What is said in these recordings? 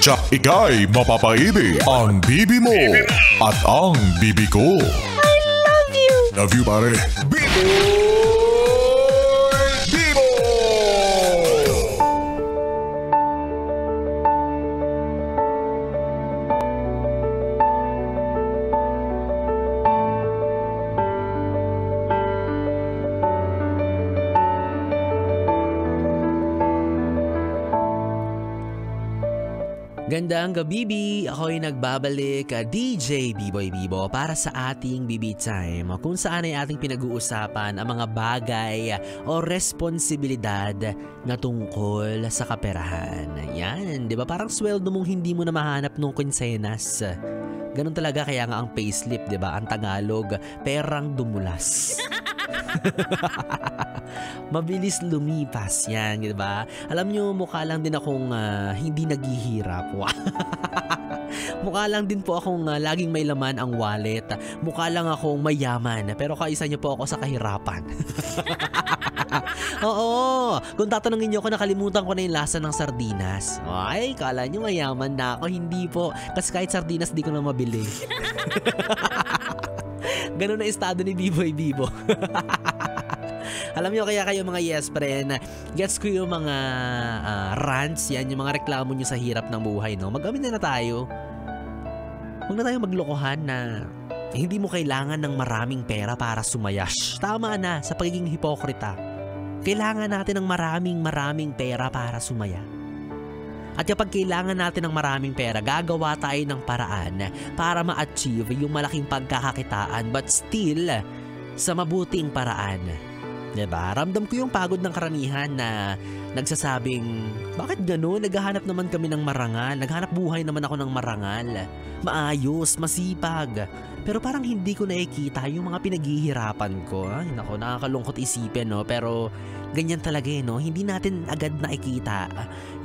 Tsak ika'y mapapaibig. Ang bibi mo at ang bibi ko. I love you! Love you, pare. Bibo! Bibo! Gandang gabi, ako'y nagbabalik, DJ B-Boy Bibo para sa ating BB Time kung saan ay ating pinag-uusapan ang mga bagay o responsibilidad na tungkol sa kaperahan. Yan, di ba? Parang sweldo mong hindi mo na mahanap nung kinsenas. Ganun talaga kaya nga ang payslip, di ba? Ang Tagalog, perang dumulas. Mabilis lumipas yan, di ba? Alam nyo, mukha lang din akong hindi naghihirap. Mukha lang din po akong laging may laman ang wallet. Mukha lang akong mayaman. Pero kaisa nyo po ako sa kahirapan. Oo, kung tatanungin nyo ako, nakalimutan ko na yung lasa ng sardinas. Ay, kala nyo mayaman na ako. Hindi po. Kasi kahit sardinas di ko na mabili. Ganun na estado ni B-Boy Bibo. Alam nyo, kaya kayo mga yes friend, gets ko yung mga rants yan, yung mga reklamo nyo sa hirap ng buhay, no? Mag-amin na tayo. Huwag na tayo maglokohan na hindi mo kailangan ng maraming pera para sumayash. Tama na sa pagiging hipokrita. Kailangan natin ng maraming pera para sumaya. At kapag kailangan natin ng maraming pera, gagawa tayo ng paraan para ma-achieve yung malaking pagkakakitaan, but still sa mabuting paraan. Diba? Ramdam ko yung pagod ng karamihan na nagsasabing, bakit gano'n? Naghahanap naman kami ng marangal. Naghanap buhay naman ako ng marangal. Maayos, masipag. Pero parang hindi ko nakikita yung mga pinaghihirapan ko. Ay, nako, nakakalungkot isipin, no? Pero ganyan talaga, no? Hindi natin agad nakikita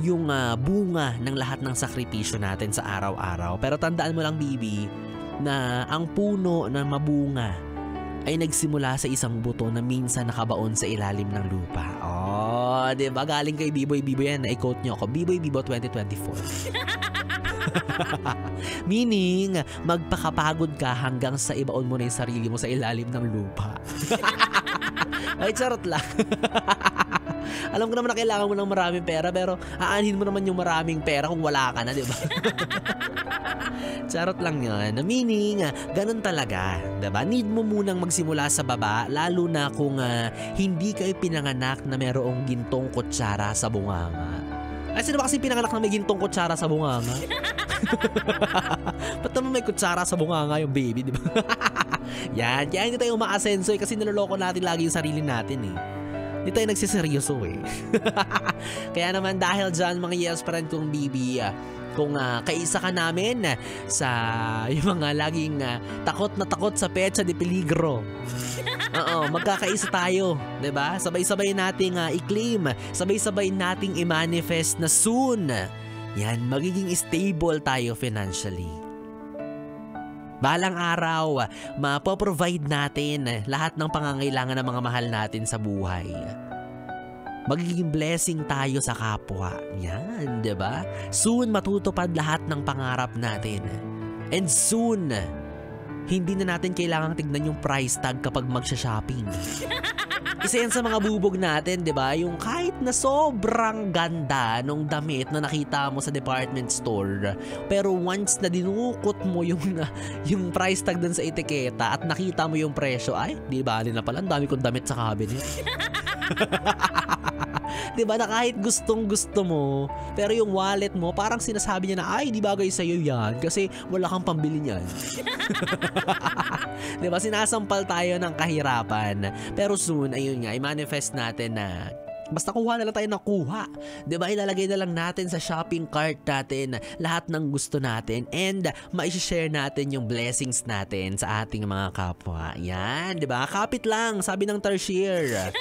yung bunga ng lahat ng sakripisyo natin sa araw-araw. Pero tandaan mo lang, Bibi, na ang puno na mabunga ay nagsimula sa isang buto na minsan nakabaon sa ilalim ng lupa. Oh, diba? Galing kay B-Boy Bibo yan. Na-quote nyo ako. B-Boy Bibo 2024. Meaning, magpakapagod ka hanggang sa ibaon mo na yung sarili mo sa ilalim ng lupa. Ay, charot lang. Alam ko naman na kailangan mo ng maraming pera, pero aanhin mo naman yung maraming pera kung wala ka na, di ba? Charot lang yun. Meaning, ganun talaga. Diba? Need mo munang magsimula sa baba, lalo na kung hindi kayo pinanganak na mayroong gintong kutsara sa bunganga. Ay, sino ba kasi pinanganak na may gintong kutsara sa bunganga? Ba't naman may kutsara sa bunganga yung baby, di ba? Yan, kaya hindi tayo umaasenso kasi niloloko natin lagi yung sarili natin eh. Hindi tayo nagsiseryoso eh. Kaya naman dahil dyan mga yes friend kong Bibi, kung kaisa ka namin sa yung mga laging takot na takot sa petsa de peligro. Oo, magkakaisa tayo, 'di ba? Sabay-sabay nating i-claim, sabay-sabay nating i-manifest na soon. Yan, magiging stable tayo financially. Balang araw, mapoprovide natin lahat ng pangangailangan ng mga mahal natin sa buhay. Magiging blessing tayo sa kapwa. Yan, 'di ba? Soon matutupad lahat ng pangarap natin. And soon, hindi na natin kailangang tignan yung price tag kapag magsha-shopping. Isa yan sa mga bubog natin, 'di ba? Yung kahit na sobrang ganda nung damit na nakita mo sa department store, pero once na dinukot mo yung price tag dun sa etiketa at nakita mo yung presyo, ay, di bali na pala, ang dami kong damit sa cabinet. Diba na kahit gustong gusto mo, pero yung wallet mo parang sinasabi niya na, ay, di bagay sa'yo yan kasi wala kang pambili niyan. Diba, sinasampal tayo ng kahirapan, pero soon, ayun nga, i-manifest natin na basta kuha na lang tayo nakuha. Diba, ilalagay na lang natin sa shopping cart natin lahat ng gusto natin and ma-share natin yung blessings natin sa ating mga kapwa. Yan, diba? Kapit lang, sabi ng Tarsier.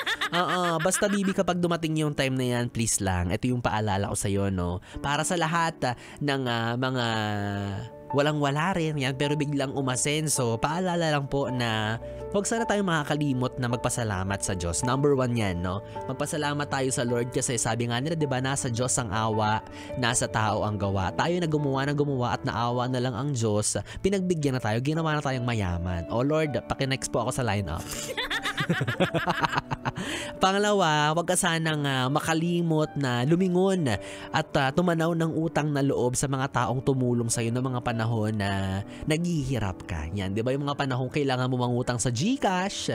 Basta Bibi, kapag dumating yung time na yan, please lang, ito yung paalala ko sa'yo, no? Para sa lahat ng mga walang-wala rin yan pero biglang umasenso, paalala lang po na huwag sana tayo makakalimot na magpasalamat sa Diyos. Number 1 yan, no? Magpasalamat tayo sa Lord kasi sabi nga nila, di ba, nasa Diyos ang awa, nasa tao ang gawa. Tayo na gumawa at naawa na lang ang Diyos, pinagbigyan na tayo, ginawa na tayong mayaman. Oh Lord, paki-next po ako sa line-up. Pangalawa, huwag ka sanang makalimot na lumingon at tumanaw ng utang na loob sa mga taong tumulong sa'yo ng mga panahon na naghihirap ka. Yan, di ba yung mga panahon kailangan mo mangutang sa GCash?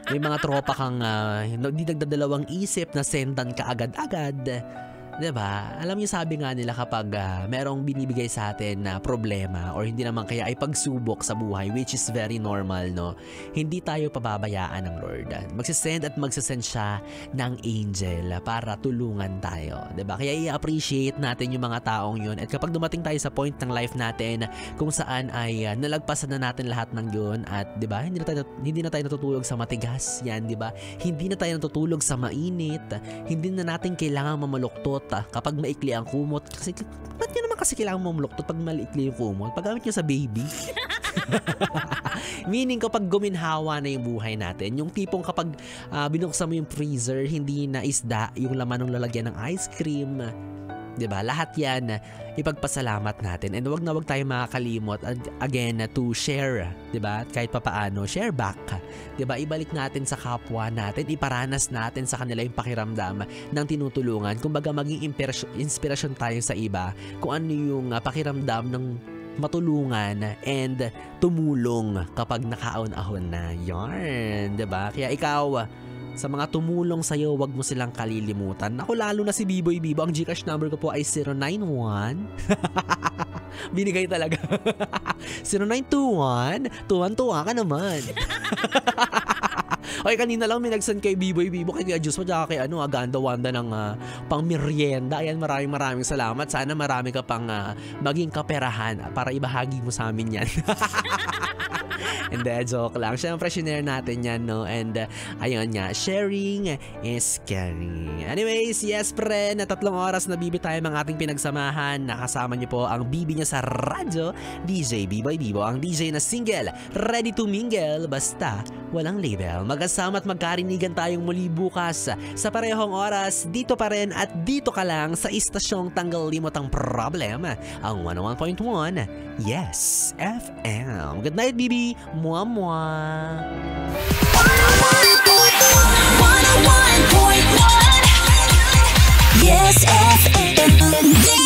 May mga tropa kang hindi nagdadalawang isip na sendan ka agad-agad. Diba? Alam niyo sabi nga nila kapag merong binibigay sa atin na problema or hindi naman kaya ay pagsubok sa buhay, which is very normal, no? Hindi tayo pababayaan ng Lord. Magsisend siya ng angel para tulungan tayo. Diba? Kaya i-appreciate natin yung mga taong yun. At kapag dumating tayo sa point ng life natin kung saan ay nalagpasan na natin lahat ng yun at diba? Hindi na tayo natutulog sa matigas. Yan, diba? Hindi na tayo natutulog sa mainit. Hindi na natin kailangan mamaluktot kapag maikli ang kumot. Kasi, ba't nyo naman kasi kailangan mamuluktot pag malikli yung kumot? Paggamit nyo sa baby. Meaning kapag guminhawa na yung buhay natin, yung tipong kapag binuksan mo yung freezer, hindi na isda yung laman ng lalagyan ng ice cream. Diba? Lahat yan, ipagpasalamat natin. And wag tayo makakalimot again to share, diba? Kahit papaano, share back. Diba? Ibalik natin sa kapwa natin, iparanas natin sa kanila yung pakiramdam ng tinutulungan. Kumbaga maging inspirasyon tayo sa iba kung ano yung pakiramdam ng matulungan and tumulong kapag nakaahon-ahon na. Yarn, diba? Kaya ikaw, sa mga tumulong sa'yo, wag mo silang kalilimutan. Ako lalo na si Biboy Bibo. Ang GCash number ko po ay 091. Binigay talaga. 0921. Tuwan-tuwa ka naman. Okay, kanina lang may nag-send kay Biboy Bibo, kay Diyos mo, tsaka kay Aganda Wanda ng pang merienda. Ayan, maraming salamat. Sana marami ka pang maging kaperahan para ibahagi mo sa amin yan. And joke lang. Siyempre, shinare natin yan, no? And ayun nga, sharing is caring. Anyways, yes, pre, na 3 oras na Bibi tayo ang ating pinagsamahan. Nakasama niyo po ang Bibi niya sa radyo, DJ Biboy Bibo, ang DJ na single, ready to mingle, basta walang label. Magkasama at magkarinigan tayong muli bukas sa parehong oras, dito pa rin at dito ka lang sa istasyong tanggal limot ang problem, ang 101.1 Yes FM. Good night, Bibi. Mwah, mwah. 101.1 Yes FM.